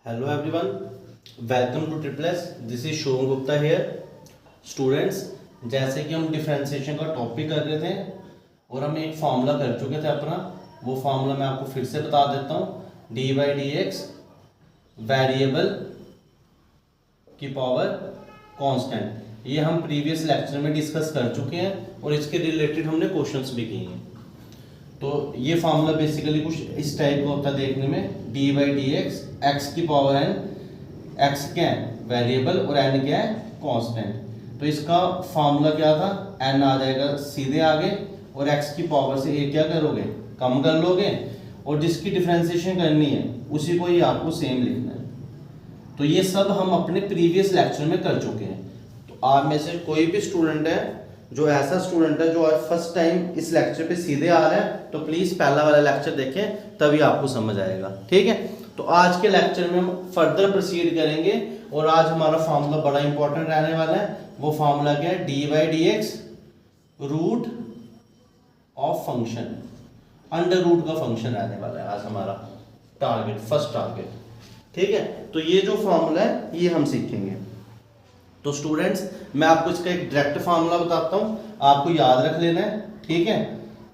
Hello everyone, welcome to ट्रिपलेस। This is Shubham Gupta here. Students, जैसे कि हम डिफरेंशिएशन का टॉपिक कर रहे थे और हम एक फार्मूला कर चुके थे अपना, वो फार्मूला मैं आपको फिर से बता देता हूँ। D by d x variable की पावर कांस्टेंट, ये हम प्रीवियस लेक्चर में डिस्कस कर चुके हैं और इसके रिलेटेड हमने क्वेश्चंस भी किए हैं। तो ये फार्मूला बेसिकली कुछ इस टाइप का होता है देखने में। D by d x, x की पावर एन, एक्स क्या है वेरिएबल और एन क्या है कांस्टेंट। तो इसका फार्मूला क्या था, एन आ जाएगा सीधे आगे और एक्स की पावर से ए क्या करोगे, कम कर लोगे, और जिसकी डिफरेंशिएशन करनी है उसी को ही आपको सेम लिखना है। तो ये सब हम अपने प्रीवियस लेक्चर में कर चुके हैं। तो आप में से कोई भी स्टूडेंट है जो ऐसा स्टूडेंट है जो आज फर्स्ट टाइम इस लेक्चर पे सीधे आ रहा है, तो प्लीज़ पहला वाला लेक्चर देखें, तभी आपको समझ आएगा। ठीक है, तो आज के लेक्चर में हम फर्दर प्रोसीड करेंगे और आज हमारा फार्मूला बड़ा इंपॉर्टेंट रहने वाला है। वो फार्मूला क्या है, d by d x root of function, under root का फंक्शन रहने वाला है आज हमारा टारगेट, फर्स्ट टारगेट। ठीक है, तो ये जो फार्मूला है ये हम सीखेंगे। तो स्टूडेंट्स, मैं आपको इसका एक डायरेक्ट फार्मूला बताता हूँ, आपको याद रख लेना है। ठीक है,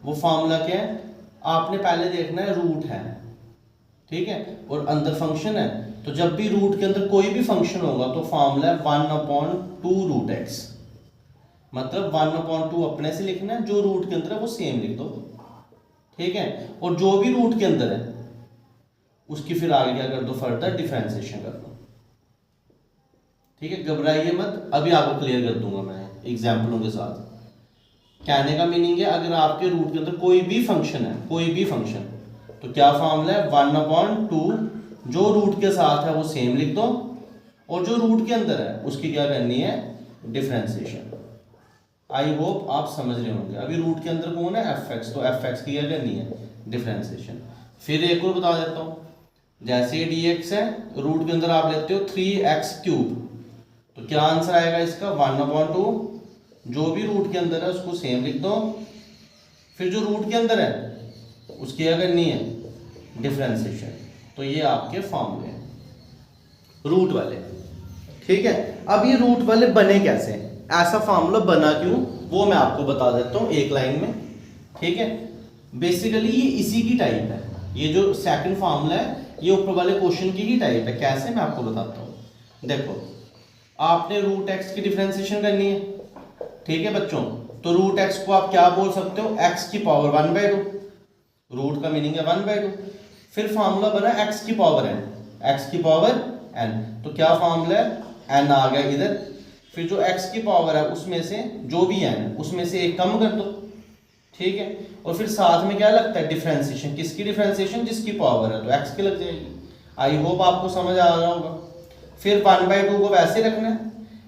वो फार्मूला क्या है, आपने पहले देखना है रूट है, ठीक है, और अंदर फंक्शन है। तो जब भी रूट के अंदर कोई भी फंक्शन होगा तो फार्मूला है 1/2 रूट एक्स, मतलब 1/2 अपने से लिखना है, जो रूट के अंदर है वो सेम लिख दो। ठीक है, और जो भी रूट के अंदर है उसकी फिर आगे क्या कर दो, फर्दर डिफरेंशिएशन कर दो। ठीक है, घबराइए मत, अभी आपको क्लियर कर दूंगा मैं एग्जाम्पलों के साथ। कहने का मीनिंग है, अगर आपके रूट के अंदर कोई भी फंक्शन है, कोई भी फंक्शन, तो क्या फार्मूला है 1/2, जो रूट के साथ है वो सेम लिख दो, और जो रूट के अंदर है उसकी क्या करनी है, डिफरेंशिएशन। आई होप आप समझ रहे होंगे। अभी रूट के अंदर कौन है, एफ एक्स, तो एफ एक्स की क्या करनी है, डिफरेंशिएशन। फिर एक और बता देता हूँ, जैसे डी एक्स है, रूट के अंदर आप लेते हो 3x³, तो क्या आंसर आएगा इसका 1/2, जो भी रूट के अंदर है उसको सेम लिख दो, फिर जो रूट के अंदर है उसकी क्या करनी है, डिफरेंशिएशन। तो ये आपके फॉर्मूले हैं रूट वाले। ठीक है, अब ये रूट वाले बने कैसे, ऐसा फार्मूला बना क्यों, वो मैं आपको बता देता हूँ एक लाइन में। ठीक है, बेसिकली ये इसी की टाइप है, ये जो सेकंड फार्मूला है ये ऊपर वाले क्वेश्चन की ही टाइप है। कैसे, मैं आपको बताता हूँ। देखो, आपने रूट एक्स की डिफरेंशिएशन करनी है, ठीक है बच्चों, तो रूट एक्स को आप क्या बोल सकते हो, एक्स की पावर 1/2, रूट का मीनिंग है 1/2। फिर फार्मूला बना एक्स की पावर एन, एक्स की पावर एन, तो क्या फार्मूला है, एन आ गया इधर, फिर जो एक्स की पावर है उसमें से जो भी एन उसमें से एक कम कर दो। ठीक है, और फिर साथ में क्या लगता है, डिफरेंशिएशन। किसकी डिफरेंशिएशन, जिसकी पावर है, तो एक्स की लग जाएगी। आई होप आपको समझ आ रहा होगा। फिर 1/2 को वैसे रखना है,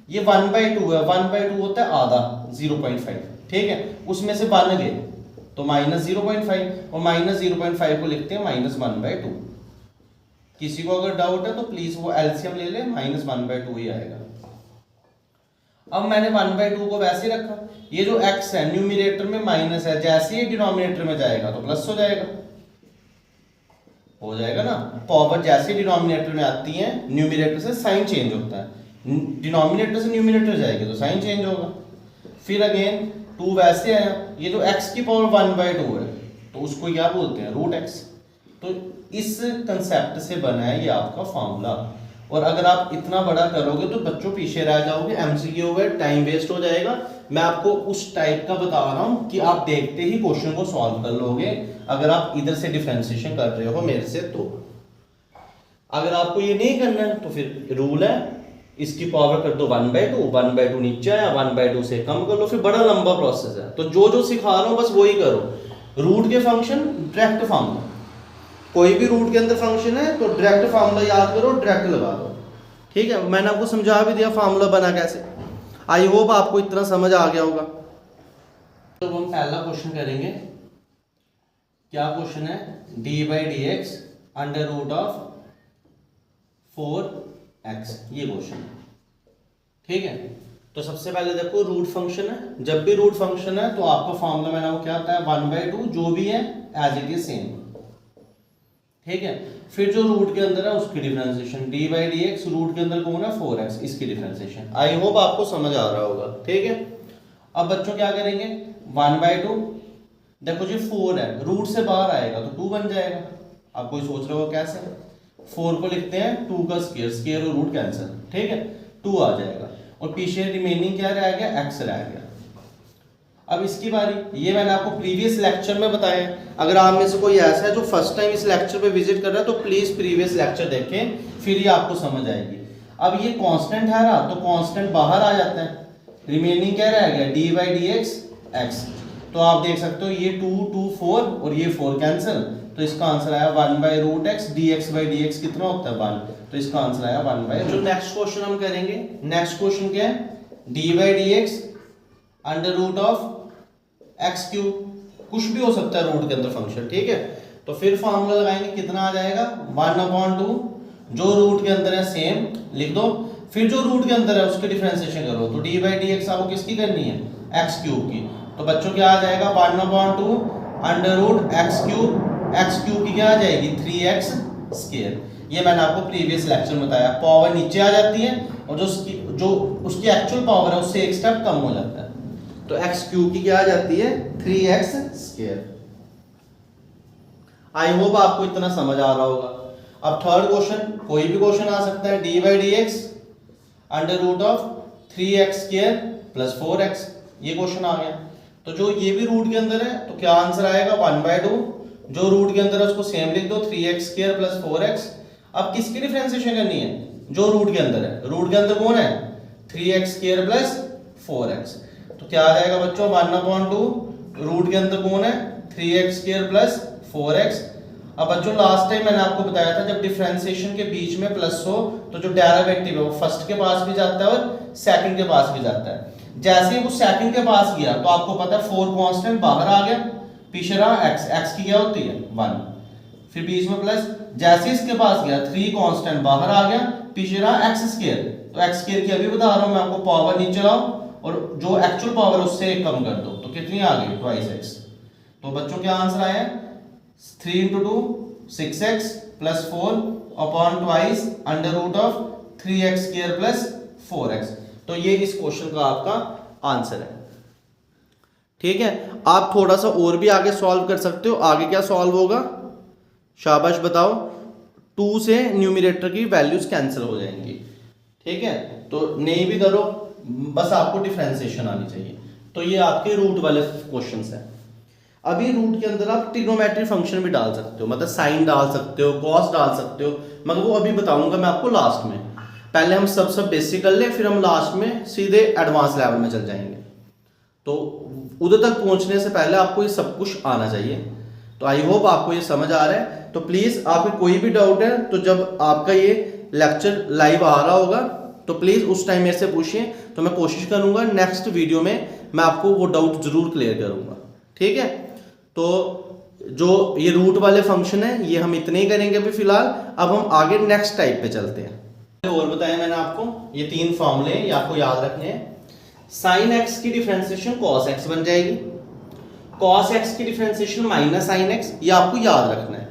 ये 1/2 है, 1/2 होता है आधा, 0.5। ठीक है, उसमें से बन गए तो -0.5, और -0.5 को लिखते हैं -1/2। किसी को अगर डाउट है तो प्लीज वो एलसीएम ले ले, -1/2 ही आएगा। अब मैंने 1/2 को वैसे रखा, ये जो x है न्यूमिनेटर में माइनस है, जैसे ही डिनोमिनेटर में जाएगा तो प्लस हो जाएगा ना। पावर जैसे डिनोमिनेटर में आती है, न्यूमिनेटर से साइन चेंज होता है, डिनोमिनेटर से न्यूमिनेटर जाएगी तो साइन चेंज होगा। फिर अगेन 2 वैसे आया, ये जो x की पावर 1/2 है तो उसको क्या बोलते हैं, रूट एक्स। तो इस कंसेप्ट से बना है ये आपका फॉर्मूला। और अगर आप इतना बड़ा करोगे तो बच्चों पीछे रह जाओगे, एमसीक्यू है, टाइम वेस्ट हो जाएगा। मैं आपको उस टाइप का बता रहा हूँ कि आप देखते ही क्वेश्चन को सॉल्व कर लोगे, अगर आप इधर से डिफरेंशिएशन कर रहे हो मेरे से। तो अगर आपको ये नहीं करना है तो फिर रूल है, इसकी पावर कर दो 1/2 नीचे आया, 1/2 से कम कर लो, फिर बड़ा लंबा प्रोसेस है। तो जो सिखा रहा हूँ बस वही करो। रूट के फंक्शन डायरेक्ट फार्मूला, कोई भी रूट के अंदर फंक्शन है तो डायरेक्ट फार्मूला याद करो, डायरेक्ट लगा दो। ठीक है, मैंने आपको समझा भी दिया फार्मूला बना कैसे। आई होप आपको इतना समझ आ गया होगा। तो हम पहला क्वेश्चन करेंगे। क्या क्वेश्चन है, d by d x under root of 4x, ये क्वेश्चन है। ठीक है, तो सबसे पहले देखो रूट फंक्शन है, जब भी रूट फंक्शन है तो आपका फॉर्मूला मैंने वो क्या आता है 1/2, जो भी है एज इट इज सेम। ठीक है। फिर जो रूट के अंदर है उसकी differentiation, d by d x, root के अंदर कौन है 4x, इसकी डिफरेंशिएशन। आई होप आपको समझ आ रहा होगा, ठीक है। अब बच्चों क्या करेंगे, 1/2, देखो जी 4 है, रूट से बाहर आएगा तो 2 बन जाएगा। आप कोई सोच रहे हो कैसे, 4 को लिखते हैं 2 का स्क्वायर, स्क्वायर और रूट कैंसिल, ठीक है, 2 आ जाएगा और पीछे रिमेनिंग क्या रह गया, x रह गया। अब इसकी बारी, ये मैंने आपको प्रीवियस लेक्चर में बताया है। अगर आप में से कोई ऐसा है जो फर्स्ट टाइम इस लेक्चर पे विजिट कर रहा है तो प्लीज प्रीवियस लेक्चर देखें, फिर ये आपको समझ आएगी। अब ये कांस्टेंट है ना, तो कांस्टेंट बाहर आ जाता है, रिमेनिंग क्या रह गया, D by d x x. तो आप देख सकते हो ये 2 2 4 और ये 4 कैंसिल, तो इसका आंसर आया 1/√x, dx by d x कितना होता है 1, तो इसका आंसर आया 1/। जो नेक्स्ट क्वेश्चन हम करेंगे, नेक्स्ट क्वेश्चन क्या है, d by d x under root of x cube, कुछ भी हो सकता है रूट के अंदर फंक्शन, ठीक है। तो फिर फॉर्मूला लगाएंगे, कितना आ जाएगा 1/2, जो रूट के अंदर है सेम लिख दो, फिर जो रूट के अंदर है उसकी डिफरेंशिएशन करो, तो डी बाई डी एक्स आपको किसकी करनी है, एक्स क्यूब की। तो बच्चों क्या आ जाएगा 1/2 अंडर रूट एक्स क्यूब की क्या आ जाएगी 3x स्क्वायर। ये मैंने आपको प्रीवियस लेक्चर में बताया, पावर नीचे आ जाती है और जो उसकी एक्चुअल पावर है उससे एक स्टेप कम हो जाता है, तो एक्स क्यूब की क्या आ जाती है 3x स्क्वायर। आई होप आपको इतना समझ आ रहा होगा। अब थर्ड क्वेश्चन, कोई भी क्वेश्चन आ सकता है, d by d x under root of 3x square plus 4x, ये क्वेश्चन आ गया। तो जो ये भी रूट के अंदर है तो क्या आंसर आएगा 1/2, जो रूट के अंदर है उसको सेम लिख दो 3x स्क्वायर प्लस 4x। अब किसकी डिफरेंशिएशन करनी है, जो रूट के अंदर है, रूट के अंदर कौन है 3x स्क्वायर प्लस 4x, तो क्या आ जाएगा बच्चों 1/2, रूट के अंदर कौन है 3x स्क्वायर प्लस 4x। अब बच्चों लास्ट टाइम मैंने आपको बताया था जब डिफरेंशिएशन के बीच में प्लस हो तो जो डेरिवेटिव है वो फर्स्ट के पास भी जाता है और सेकंड के पास भी जाता है। जैसे ही वो सेकंड के पास गया तो आपको पता है 4 कांस्टेंट बाहर आ गया, पीछे रहा x की क्या होती है 1, फिर बीच में प्लस, जैसे इसके पास गया 3 कांस्टेंट बाहर आ गया, पीछे रहा x स्क्वायर, तो x स्क्वायर की अभी बता रहा हूं मैं आपको, पावर नीचे लाओ और जो एक्चुअल पावर है उससे कम कर दो, तो कितनी आ गई 2x। तो बच्चों क्या आंसर आया 3 × 2 6x plus 4 upon 2 under root of 3x square plus 4x। तो ये इस क्वेश्चन का आपका आंसर है, ठीक है। आप थोड़ा सा और भी आगे सॉल्व कर सकते हो, आगे क्या सॉल्व होगा, शाबाश बताओ, 2 से न्यूमरेटर की वैल्यूज कैंसिल हो जाएंगी, ठीक है। तो नहीं भी करो, बस आपको डिफरेंशिएशन आनी चाहिए। तो ये आपके रूट वाले क्वेश्चंस हैं। अभी रूट के अंदर आप ट्रिग्नोमेट्रिक फंक्शन भी डाल सकते हो, मतलब साइन डाल सकते हो, कॉस डाल सकते हो, मगर वो अभी बताऊंगा मैं आपको लास्ट में। पहले हम सब बेसिक कर ले, फिर हम लास्ट में सीधे एडवांस लेवल में चल जाएंगे। तो उधर तक पहुंचने से पहले आपको ये सब कुछ आना चाहिए। तो आई होप आपको ये समझ आ रहा है। तो प्लीज आपको कोई भी डाउट है तो जब आपका ये लेक्चर लाइव आ रहा होगा तो प्लीज उस टाइम मेरे से पूछिए, तो मैं कोशिश करूंगा नेक्स्ट वीडियो में मैं आपको वो डाउट जरूर क्लियर करूंगा, ठीक है। तो जो ये रूट वाले फंक्शन है ये हम इतने ही करेंगे अभी फिलहाल। अब हम आगे नेक्स्ट टाइप पे चलते हैं। और बताया मैंने आपको ये 3 फॉर्मूले ये आपको याद रखने हैं। साइन एक्स की डिफरेंशिएशन कॉस एक्स बन जाएगी, कॉस एक्स की डिफरेंशिएशन माइनस साइन एक्स, ये आपको याद रखना है।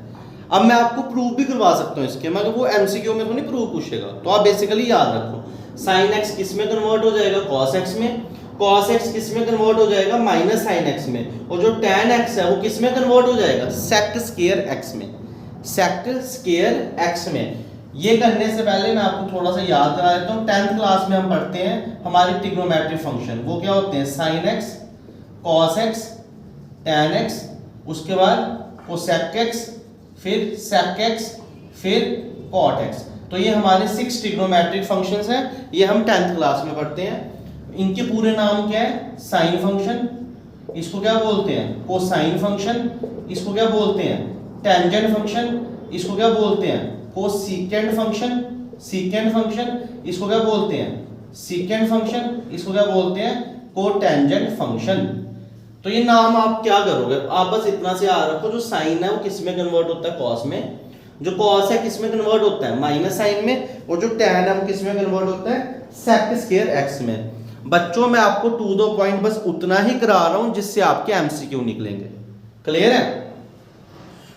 अब मैं आपको प्रूफ भी करवा सकता हूँ इसके, मगर वो एमसीक्यू में तो नहीं प्रूफ पूछेगा, तो आप बेसिकली याद रखो साइन एक्स किस में कन्वर्ट हो जाएगा कॉस एक्स में, कॉस एक्स किस में कन्वर्ट हो जाएगा माइनस साइन एक्स में, और जो tan एक्स है वो किस में कन्वर्ट हो जाएगा सेक स्क्वायर एक्स में, सेक स्क्वायर एक्स में। ये करने से पहले मैं आपको थोड़ा सा याद करा देता हूँ। 10th क्लास में हम पढ़ते हैं हमारे ट्रिग्नोमेट्रिक फंक्शन, वो क्या होते हैं sine x, cos x, tan x, उसके बाद कोसेक एक्स, फिर सेक एक्स, फिर कॉट एक्स। तो ये हमारे 6 ट्रिग्नोमेट्रिक फंक्शंस हैं, ये हम 10th क्लास में पढ़ते हैं। इनके पूरे नाम क्या है, साइन फंक्शन, इसको क्या बोलते हैं कोसाइन फंक्शन, इसको क्या बोलते हैं टेंजेंट फंक्शन, इसको क्या बोलते हैं कोसिकेंट फंक्शन, सीकेंट फंक्शन, इसको क्या बोलते हैं सीकेंट फंक्शन, इसको क्या बोलते हैं कोटेंजेंट फंक्शन। तो ये नाम आप क्या करोगे, आप बस इतना से याद रखो, जो साइन है वो किस में कन्वर्ट होता है कॉस में, जो कॉस है किस में कन्वर्ट होता है माइनस साइन में, और जो tan है वो किस में कन्वर्ट होता है सेक स्क्वायर एक्स में। बच्चों मैं आपको टू द पॉइंट बस उतना ही करा रहा हूं जिससे आपके एमसीक्यू निकलेंगे, क्लियर है।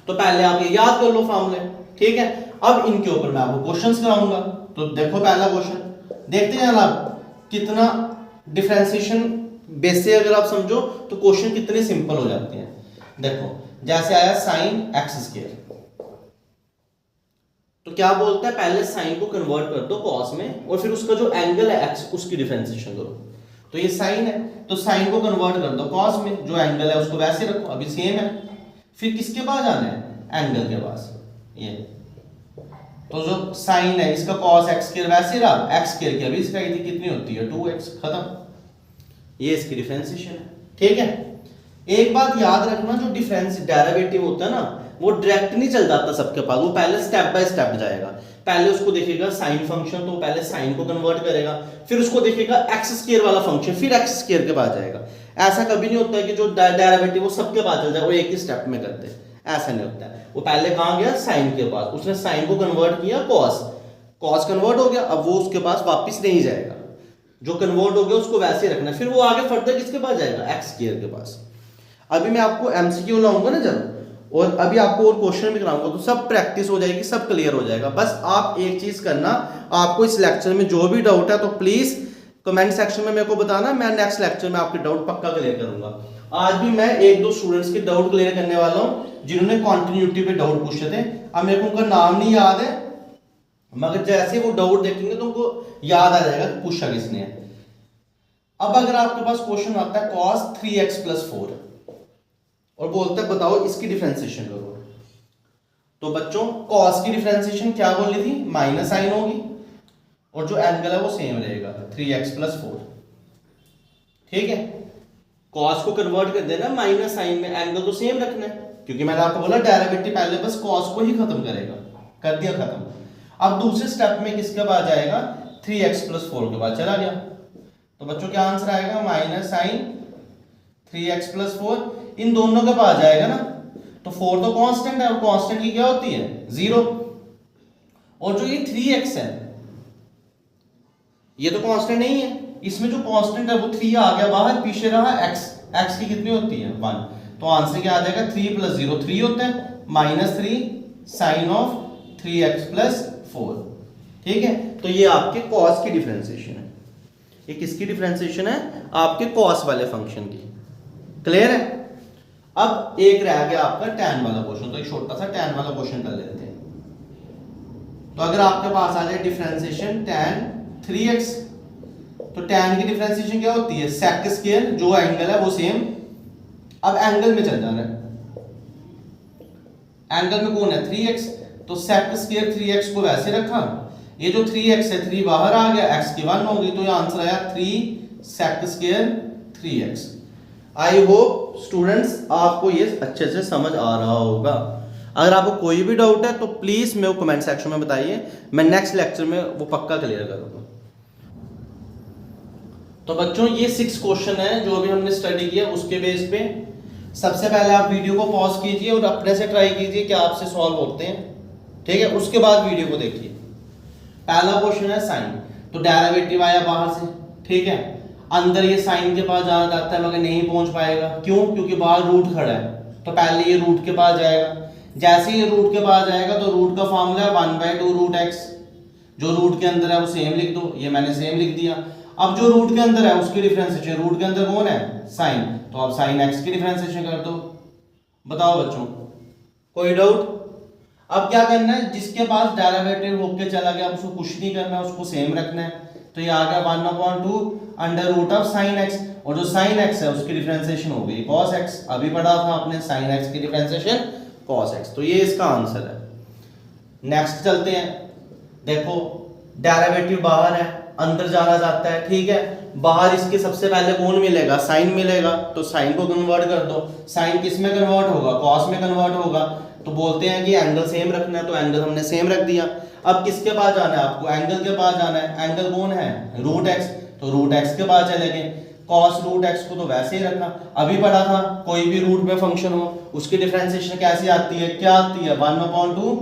तो पहले आप ये याद कर लो फॉर्मूले, ठीक है। अब इनके ऊपर मैं आपको क्वेश्चंस कराऊंगा। तो देखो पहला क्वेश्चन देखते हैं आप कितना डिफरेंशिएशन बेस से अगर आप समझो तो क्वेश्चन कितने सिंपल हो जाते हैं। देखो जैसे आया साइन एक्स स्क्वायर, तो क्या बोलता है पहले साइन को कन्वर्ट कर दो कॉस में और फिर उसका जो एंगल है एक्स उसकी डिफरेंशिएशन करो। तो ये साइन है तो साइन को कन्वर्ट कर दो कॉस में, जो एंगल है उसको वैसे रखो अभी सेम है। फिर किसके पास जाना है एंगल के पास, ये तो जो साइन है इसका cos x स्क्वायर वैसे रहा, x स्क्वायर की अभी इसका थी कितनी होती है 2x, खत्म। ये इसकी डिफरेंशिएशन है, ठीक है। एक बात याद रखना, जो डिफरेंस डेरिवेटिव होता है ना वो डायरेक्ट नहीं चल जाता सबके पास, वो पहले स्टेप बाय स्टेप जाएगा। पहले उसको देखेगा साइन फंक्शन तो पहले साइन को कन्वर्ट करेगा, फिर उसको देखेगा एक्स स्क्वायर वाला फंक्शन फिर एक्स स्क्वायर के पास जाएगा। ऐसा कभी नहीं होता है कि जो डेरिवेटिव वो सबके पास चल जाए, वो एक ही स्टेप में करते हैं, ऐसा नहीं होता है। वो पहले कहां गया साइन के पास, उसने साइन को कन्वर्ट किया कॉस, कॉस कन्वर्ट हो गया, अब वो उसके पास वापस नहीं जाएगा, जो कन्वर्ट हो गया उसको वैसे ही रखना, फिर वो आगे फर्दर किसके पास जाएगा एक्स स्क्वायर के पास। अभी मैं आपको एमसीक्यू लाऊंगा ना जब, और अभी आपको और क्वेश्चन भी कराऊंगा, तो सब प्रैक्टिस हो जाएगी, सब क्लियर हो जाएगा। बस आप एक चीज करना, आपको इस लेक्चर में जो भी डाउट है तो प्लीज कमेंट सेक्शन में मेरे को बताना, मैं नेक्स्ट लेक्चर में आपके डाउट पक्का क्लियर करूंगा। आज भी मैं एक दो स्टूडेंट्स के डाउट क्लियर करने वाला हूं जिन्होंने कॉन्टिन्यूटी पे डाउट पूछे थे। अब मेरे को उनका नाम नहीं याद है, मगर जैसे वो डाउट देखेंगे तो उनको याद आ जाएगा कि पूछा किसने है। अब अगर आपके पास क्वेश्चन आता है cos 3x + 4 और बोलता है बताओ इसकी डिफरेंशिएशन करो, तो बच्चों cos की डिफरेंशिएशन क्या बोली थी, माइनस साइन होगी और जो एंगल है वो सेम रहेगा 3x + 4, ठीक है। cos को कन्वर्ट कर देना माइनस साइन में, एंगल तो सेम रखना है क्योंकि मैंने आपको बोला डेरिवेटिव पहले बस cos को ही खत्म करेगा, कर दिया खत्म। अब दूसरे स्टेप में किसके पास जाएगा 3x + 4 के पास चला गया, तो बच्चों क्या आंसर आएगा माइनस साइन 3x + 4, इन दोनों के पास जाएगा ना, तो 4 तो कांस्टेंट है और कांस्टेंट की क्या होती है 0, और जो ये 3x है ये तो कांस्टेंट नहीं है, इसमें जो कांस्टेंट है वो 3 आ गया बाहर, पीछे रहा x, x की कितनी होती है 1, तो आंसर क्या आ जाएगा 3 + 0 3 होता है, -3 sin ऑफ 3x + 4, ठीक है। तो ये आपके cos की डिफरेंशिएशन है, ये किसकी डिफरेंशिएशन है आपके cos वाले फंक्शन की, क्लियर है। अब एक रह गया आपका tan वाला क्वेश्चन, तो एक छोटा सा tan वाला क्वेश्चन कर लेते हैं। तो अगर आपके पास आ जाए डिफरेंशिएशन tan 3x, तो tan की डिफरेंशिएशन क्या होती है sec स्क्वायर, जो एंगल है वो सेम। अब एंगल में चल जाना है, एंगल में कौन है 3x, तो sec स्क्वायर 3x को वैसे रखा, ये जो 3x है 3 बाहर आ गया, x की 1 होगी, तो ये आंसर आया 3 sec square 3x। I hope students आपको ये अच्छे से समझ आ रहा होगा। अगर आपको कोई भी डाउट है तो प्लीज मेरे को कमेंट सेक्शन में बताइए, मैं नेक्स्ट लेक्चर में वो पक्का क्लियर करूंगा। तो बच्चों ये 6 क्वेश्चन है जो अभी हमने स्टडी किया, उसके बेस पे सबसे पहले आप वीडियो को पॉज कीजिए और अपने से ट्राई कीजिए कि आपसे सॉल्व होते हैं, ठीक है। उसके बाद वीडियो को देखिए। पहला क्वेश्चन है साइन, तो डेरिवेटिव आया बाहर से, ठीक है, अंदर ये साइन के पास जाना चाहता है मगर नहीं पहुंच पाएगा, क्यों, क्योंकि बाहर रूट खड़ा है, तो पहले ये रूट के पास जाएगा, जैसे ये रूट के पास जाएगा तो रूट का फॉर्मूला है 1/2 रूट x, जो रूट के अंदर है वो सेम लिख दो, ये मैंने सेम लिख दिया। अब जो रूट के अंदर है उसकी डिफरेंशिएशन, रूट के अंदर कौन है साइन, तो अब साइन x की डिफरेंशिएशन कर दो। बताओ बच्चों कोई डाउट। अब क्या करना है, जिसके पास डेरिवेटिव होके चला गया उसको कुछ नहीं करना है, उसको सेम रखना है, तो ये आ गया 1/2 under root of sine x, और जो साइन x है उसकी डिफरेंशिएशन हो गई cos x, अभी पढ़ा था आपने साइन x की डिफरेंशिएशन cos x, तो ये इसका आंसर है। नेक्स्ट चलते हैं, देखो डेरिवेटिव बाहर है, अंदर जाना चाहता है, ठीक है, बाहर इसके सबसे पहले कौन मिलेगा साइन मिलेगा, तो साइन को कन्वर्ट कर दो, साइन किस में कन्वर्ट होगा cos में कन्वर्ट होगा, तो बोलते हैं कि एंगल सेम रखना है, तो एंगल हमने सेम रख दिया। अब किसके पास जाना है आपको, एंगल के पास जाना है, एंगल कौन है रूट x, तो रूट x के पास चले गए, cos रूट x को तो वैसे ही रखना, अभी पढ़ा था कोई भी रूट में फंक्शन हो उसकी डिफरेंशिएशन कैसी आती है, क्या आती है 1/2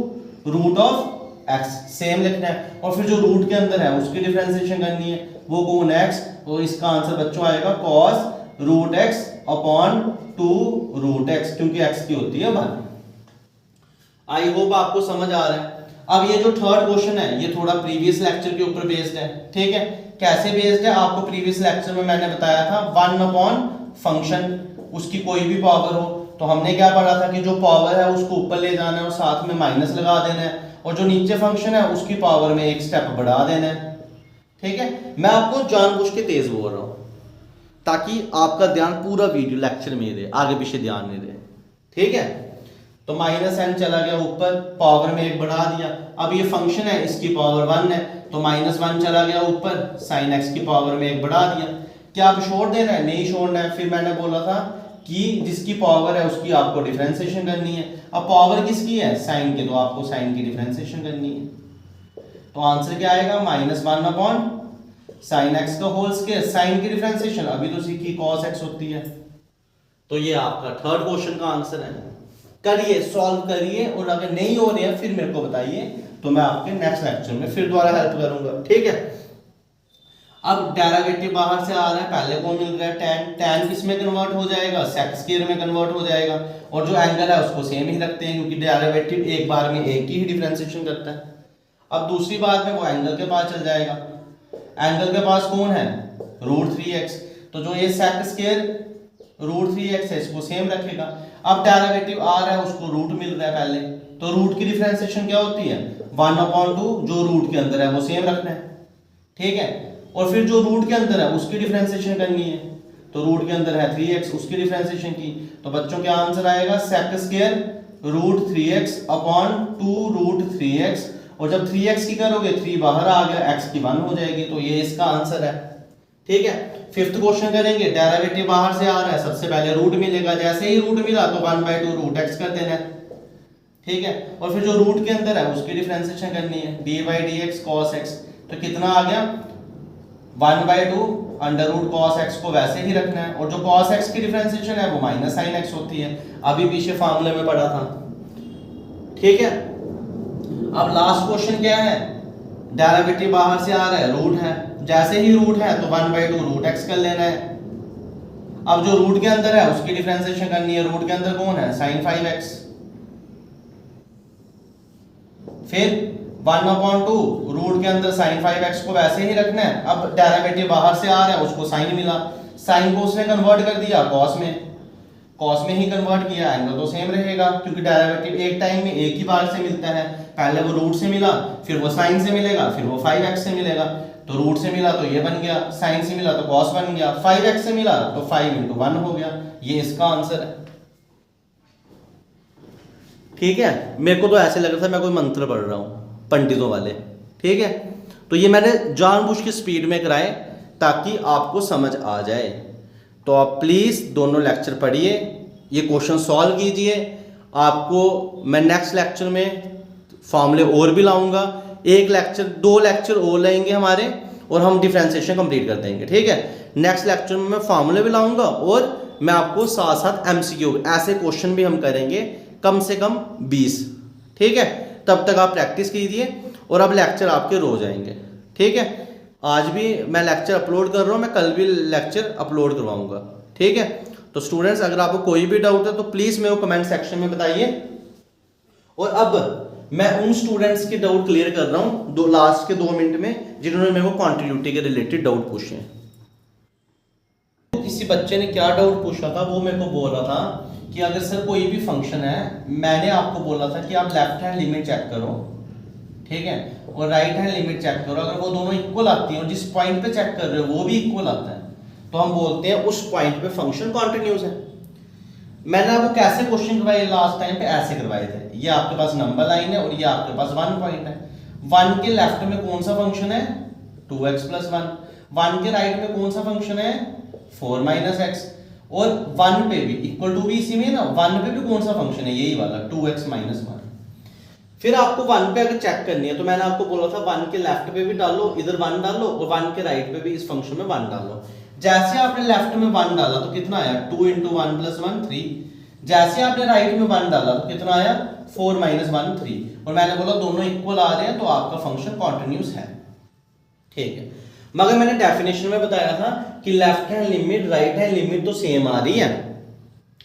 रूट ऑफ x, सेम लिखना है, और फिर जो रूट के अंदर है उसकी डिफरेंशिएशन करनी है, वो कौन है x, तो इसका आंसर बच्चों आएगा cos root x upon 2 root x, क्योंकि x की होती है 1। आई होप आपको समझ आ रहा है। अब ये जो थर्ड क्वेश्चन है ये थोड़ा प्रीवियस लेक्चर के ऊपर बेस्ड है, ठीक है। कैसे बेस्ड है, आपको प्रीवियस लेक्चर में मैंने बताया था 1 फंक्शन, उसकी कोई भी पावर हो तो हमने क्या पढ़ा था कि जो पावर है उसको ऊपर ले जाना है और साथ में माइनस लगा देना है, और जो नीचे फंक्शन है उसकी पावर में एक स्टेप बढ़ा देना है, ठीक है। मैं आपको जानबूझ के तेज बोल रहा हूं ताकि आपका ध्यान पूरा वीडियो लेक्चर में रहे, आगे पीछे ध्यान नहीं रहे, ठीक है। तो -n चला गया ऊपर, पावर में एक बढ़ा दिया। अब ये फंक्शन है, इसकी पावर 1 है तो -1 चला गया ऊपर, sin x की पावर में एक बढ़ा दिया। क्या आप छोड़ देना है? नहीं छोड़ना है। फिर मैंने बोला था कि जिसकी पावर है उसकी आपको डिफरेंशिएशन करनी है। अब पावर किसकी है? साइन की, तो आपको साइन की डिफरेंशिएशन करनी है। तो आंसर क्या आएगा? -1 sin x का होल स्क्वायर, साइन की डिफरेंशिएशन अभी तो सीखी cos x होती है। तो ये आपका थर्ड क्वेश्चन का आंसर है। करिए, सॉल्व करिए, और अगर नहीं हो रहे हैं फिर मेरे को बताइए, तो मैं आपके नेक्स्ट लेक्चर में फिर दोबारा हेल्प करूंगा, ठीक है। अब डेरिवेटिव बाहर से आ रहा है, पहले को मिल रहा है tan, tan किस में कन्वर्ट हो जाएगा? sec स्क्वायर में कन्वर्ट हो जाएगा, और जो एंगल है उसको सेम ही रखते हैं क्योंकि डेरिवेटिव एक बार में एक ही डिफरेंशिएशन करता है। अब दूसरी बात में वो एंगल के पास चल जाएगा। एंगल के पास कौन है? √3x, तो जो ये sec स्क्वायर √3x है इसको सेम रखेगा। अब डेरिवेटिव आ रहा है उसको रूट मिल रहा है पहले, तो रूट की डिफरेंशिएशन क्या होती है? 1/2, जो रूट के अंदर है वो सेम रखना है, ठीक है। और फिर जो रूट के अंदर है उसकी डिफरेंशिएशन करनी है, तो रूट के अंदर है 3x, उसकी डिफरेंशिएशन की, तो बच्चों क्या आंसर आएगा? sec square √3x upon 2√3x, और जब 3x की करोगे 3 बाहर आ गया, x की 1 हो जाएगी, तो ये इसका आंसर है, ठीक है। फिफ्थ क्वेश्चन करेंगे, डेरिवेटिव बाहर से आ रहा है, सबसे पहले रूट मिलेगा, जैसे ही रूट मिला तो 1/2 √x कर देना है, ठीक है। और फिर जो रूट के अंदर है उसकी डिफरेंशिएशन करनी है, d/dx cos x, तो कितना आ गया? 1/2 √cos x को वैसे ही रखना है, और जो cos x की डिफरेंशिएशन है वो -sin x होती है, अभी पीछे फार्मूले में पढ़ा था, ठीक है। अब लास्ट क्वेश्चन क्या है? डेरिवेटिव बाहर से आ रहा है, रूट है, जैसे ही रूट है तो 1/2 √x कर लेना है। अब जो रूट के अंदर है उसकी डिफरेंशिएशन करनी है, रूट के अंदर कौन है? sin 5x, फिर 1/2 रूट के अंदर sin 5x को वैसे ही रखना है। अब डेरिवेटिव बाहर से आ रहा है, उसको साइन मिला, साइन को उसने कन्वर्ट कर दिया कॉस में ही कन्वर्ट किया, एंगल तो सेम रहेगा क्योंकि डेरिवेटिव एक टाइम में एक ही बार से मिलता है। पहले वो रूट से मिला, फिर वो साइन से मिलेगा, फिर वो 5x से मिलेगा, तो रूट से मिला तो ये बन गया, साइन से मिला तो कॉस बन गया, 5x से मिला तो 5 × 1 हो गया, ये इसका आंसर है, ठीक है। मेरे को तो ऐसे लग रहा था मैं कोई मंत्र पढ़ रहा हूँ पंडितों वाले, ठीक है। तो ये मैंने जानबूझ के स्पीड में कराए ताकि आपको समझ आ जाए। तो आप प्लीज़ दोनों लेक्चर पढ़िए, ये क्वेश्चन सॉल्व कीजिए। आपको मैं नेक्स्ट लेक्चर में फॉर्मूले और भी लाऊंगा, 2 लेक्चर और लेंगे हमारे, और हम डिफरेंशिएशन कंप्लीट कर देंगे, ठीक है। नेक्स्ट लेक्चर में मैं फॉर्मूले भी लाऊंगा, और मैं आपको साथ साथ MCQ ऐसे क्वेश्चन भी हम करेंगे, कम से कम 20, ठीक है। तब तक आप प्रैक्टिस कीजिए, और अब लेक्चर आपके रोज आएंगे, ठीक है। आज भी मैं लेक्चर अपलोड कर रहा हूँ, मैं कल भी लेक्चर अपलोड करवाऊंगा, ठीक है। तो स्टूडेंट्स, अगर आपको कोई भी डाउट है तो प्लीज़ मेरे को कमेंट सेक्शन में बताइए। और अब मैं उन स्टूडेंट्स के डाउट क्लियर कर रहा हूँ लास्ट के 2 मिनट में जिन्होंने मेरे को कॉन्टिन्यूटी के रिलेटेड डाउट पूछे हैं। किसी बच्चे ने क्या डाउट पूछा था, वो मेरे को बोल रहा था कि अगर सर कोई भी फंक्शन है, मैंने आपको बोला था कि आप लेफ्ट हैंड लिमिट चेक करो, ठीक है, और राइट हैंड लिमिट चेक करो, अगर वो दोनों इक्वल आती है और जिस पॉइंट पे चेक कर रहे हो वो भी इक्वल आता है, तो हम बोलते हैं उस पॉइंट पे फंक्शन कॉन्टिन्यूस है। मैंने आपको कैसे क्वेश्चन करवाए लास्ट टाइम पे? ऐसे करवाए थे, ये आपके पास नंबर लाइन है और ये आपके पास 1 पॉइंट है। 1 के लेफ्ट में कौन सा फंक्शन है? 2x + 1। 1 के राइट में कौन सा फंक्शन है? 4 - x। और 1 पे भी इक्वल टू भी इसी में ना, 1 पे भी कौन सा फंक्शन है? यही वाला 2x - 1। फिर आपको 1 पे अगर चेक करनी है तो मैंने आपको बोला था 1 के लेफ्ट पे भी डालो, इधर 1 डालो, और 1 के राइट पे भी इस फंक्शन में 1 डालो। जैसे आपने लेफ्ट में 1 डाला तो कितना आया? 2 × 1 + 1 3। जैसे आपने राइट में 1 डाला तो कितना आया? 4 - 1 3। और मैंने बोला दोनों इक्वल आ रहे हैं तो आपका फंक्शन कॉन्टिन्यूस है, ठीक है। मगर मैंने डेफिनेशन में बताया था कि left hand limit right hand limit तो सेम आ रही है,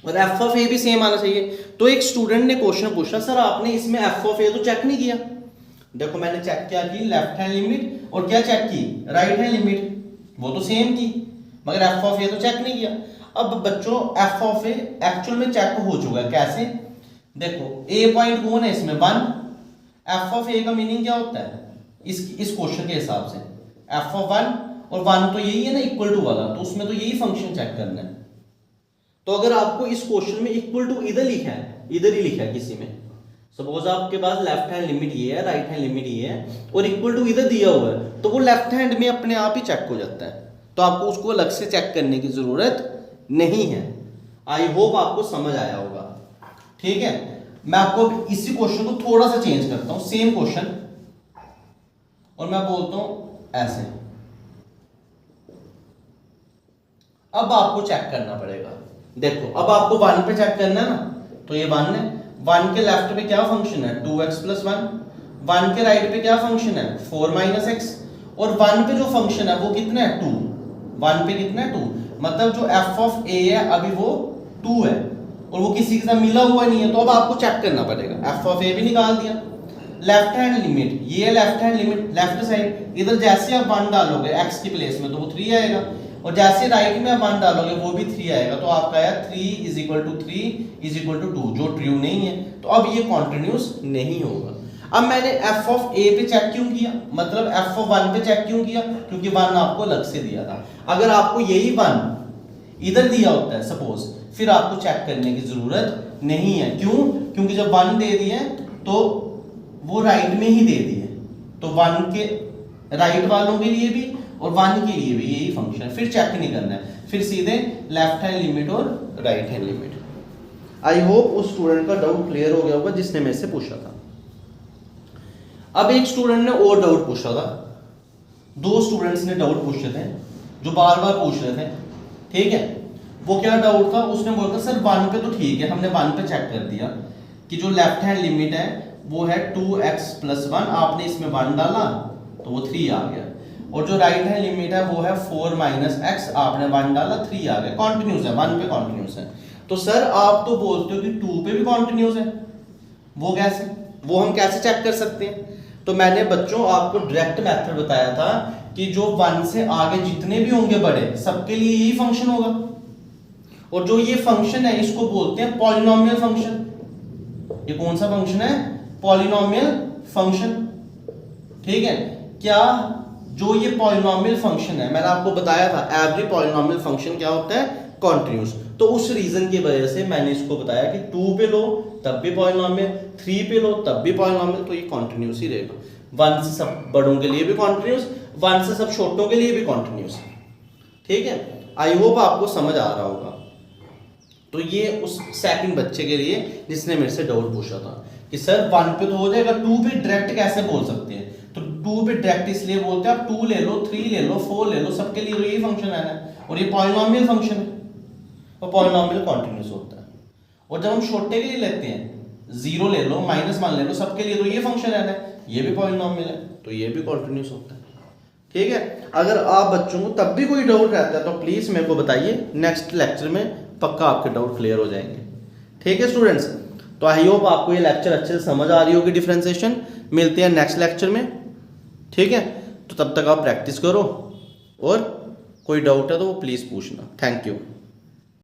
और एफ ऑफ ए भी सेम आना चाहिए। तो एक स्टूडेंट ने क्वेश्चन पूछा, सर आपने इसमें एफ ऑफ ए तो चेक नहीं किया। देखो मैंने चेक क्या की, लेफ्ट हैंड लिमिट, और क्या चेक की, राइट हैंड लिमिट, वो तो सेम की, मगर एफ ऑफ ए तो चेक नहीं किया। अब बच्चों एफ ऑफ ए एक्चुअल में चेक हो चुका है, कैसे, देखो ए पॉइंट कौन है इसमें, 1। एफ ऑफ ए का मीनिंग क्या होता है इस क्वेश्चन के हिसाब से, एफ ऑफ 1, और 1 तो यही है ना इक्वल टू वाला, तो उसमें तो यही फंक्शन चेक करना है। तो अगर आपको इस क्वेश्चन में इक्वल टू इधर लिखा है, इधर ही लिखा है किसी में, सपोज आपके पास लेफ्ट हैंड लिमिट ये है, राइट हैंड लिमिट ये है, और इक्वल टू इधर दिया हुआ है, तो वो लेफ्ट हैंड में अपने आप ही चेक हो जाता है, तो आपको उसको अलग से चेक करने की जरूरत नहीं है। आई होप आपको समझ आया होगा, ठीक है। मैं आपको इसी क्वेश्चन को थोड़ा सा चेंज करता हूं, सेम क्वेश्चन, और मैं बोलता हूं ऐसे। अब आपको चेक करना पड़ेगा, देखो अब आपको 1 पे चेक करना है ना, तो ये 1 है, 1 के लेफ्ट पे क्या फंक्शन है, 2x + 1, 1 के राइट पे क्या फंक्शन है, 4 - x, और 1 पे जो फंक्शन है वो कितना है, 2, 1 पे कितना है, 2, मतलब जो f ऑफ a है अभी वो 2 है, और वो किसी के साथ मिला हुआ नहीं है, तो अब आपको चेक करना पड़ेगा। f ऑफ a भी निकाल दिया, लेफ्ट हैंड लिमिट, ये left hand limit, left side, इधर जैसे आप 1 डालोगे x की प्लेस में तो वो 3 आएगा, और जैसे राइट में आप 1 डालोगे वो भी 3 आएगा, तो आपका आया 3 = 3 = 2, जो ट्रू नहीं है, तो अब ये कॉन्टिन्यूस नहीं होगा। अब मैंने f ऑफ a पे चेक क्यों किया, मतलब f ऑफ 1 पे चेक क्यों किया, क्योंकि 1 आपको अलग से दिया था। अगर आपको यही 1 इधर दिया होता है सपोज, फिर आपको चेक करने की जरूरत नहीं है, क्यों, क्योंकि जब 1 दे दिए तो वो राइट में ही दे दिए, तो 1 के राइट वालों के लिए भी और 1 के लिए भी यही फंक्शन है, फिर चेक नहीं करना है, फिर सीधे लेफ्ट हैंड लिमिट और right hand limit. I hope उस स्टूडेंट का डाउट क्लियर हो गया होगा जिसने मेरे से पूछा था। अब एक स्टूडेंट ने और डाउट पूछा था, 2 स्टूडेंट्स ने डाउट पूछे थे जो बार बार पूछ रहे थे, ठीक है। वो क्या डाउट था, उसने बोला था सर 1 पे तो ठीक है, हमने 1 पे चेक कर दिया कि जो लेफ्ट हैंड लिमिट है वो है 2x + 1, आपने इसमें 1 डाला तो वो 3 आ गया, और जो राइट हैंड लिमिट है वो है 4 - x, आपने 1 डाला 3 आ गया, कॉन्टिन्यूस है, 1 पे कॉन्टिन्यूस है। तो सर आप तो बोलते हो कि 2 पे भी कॉन्टिन्यूस है, वो कैसे, वो हम कैसे चेक कर सकते हैं। तो मैंने बच्चों आपको डायरेक्ट मेथड बताया था कि जो 1 से आगे जितने भी होंगे बड़े, सबके लिए यही फंक्शन होगा, और जो ये फंक्शन है इसको बोलते हैं पॉलिनोमियल फंक्शन। ये कौन सा फंक्शन है, पॉलिनोमियल फंक्शन, ठीक है। क्या जो ये पॉलिनोमियल फंक्शन है, मैंने आपको बताया था एवरी पॉलिनोमियल फंक्शन क्या होता है, कॉन्टिन्यूस, तो उस रीजन की वजह से मैंने इसको बताया कि 2 पे लो तब भी पॉलिनोमियल, 3 पे लो तब भी पॉलिनोमियल, तो ये कॉन्टिन्यूस ही रहेगा। 1 से सब बड़ों के लिए भी कॉन्टिन्यूस, 1 से सब छोटों के लिए भी कॉन्टिन्यूस, ठीक है। आई होप आपको समझ आ रहा होगा। तो ये उस सेकंड बच्चे के लिए जिसने मेरे से डाउट पूछा था कि सर 1 पे तो हो जाएगा, 2 पे डायरेक्ट कैसे बोल सकते हैं, तो 2 पे डायरेक्ट इसलिए बोलते हैं, आप 2 ले लो, 3 ले लो, 4 ले लो, सबके लिए तो यही फंक्शन है ना, और ये पॉलिनोमियल फंक्शन है, और पॉलिनोमियल कॉन्टिन्यूस होता है। और जब हम छोटे के लिए लेते हैं, 0 ले लो, -1 ले लो, सबके लिए तो ये फंक्शन है ना, ये भी पॉलिनोमियल है, तो ये भी कॉन्टिन्यूस होता है, ठीक है। अगर आप बच्चों को तब भी कोई डाउट रहता है तो प्लीज मेरे को बताइए, नेक्स्ट लेक्चर में पक्का आपके डाउट क्लियर हो जाएंगे, ठीक है स्टूडेंट्स। तो आई होप आपको ये लेक्चर अच्छे से समझ आ रही होगी डिफरेंशिएशन। मिलते हैं नेक्स्ट लेक्चर में, ठीक है। तो तब तक आप प्रैक्टिस करो, और कोई डाउट है तो वो प्लीज़ पूछना। Thank you.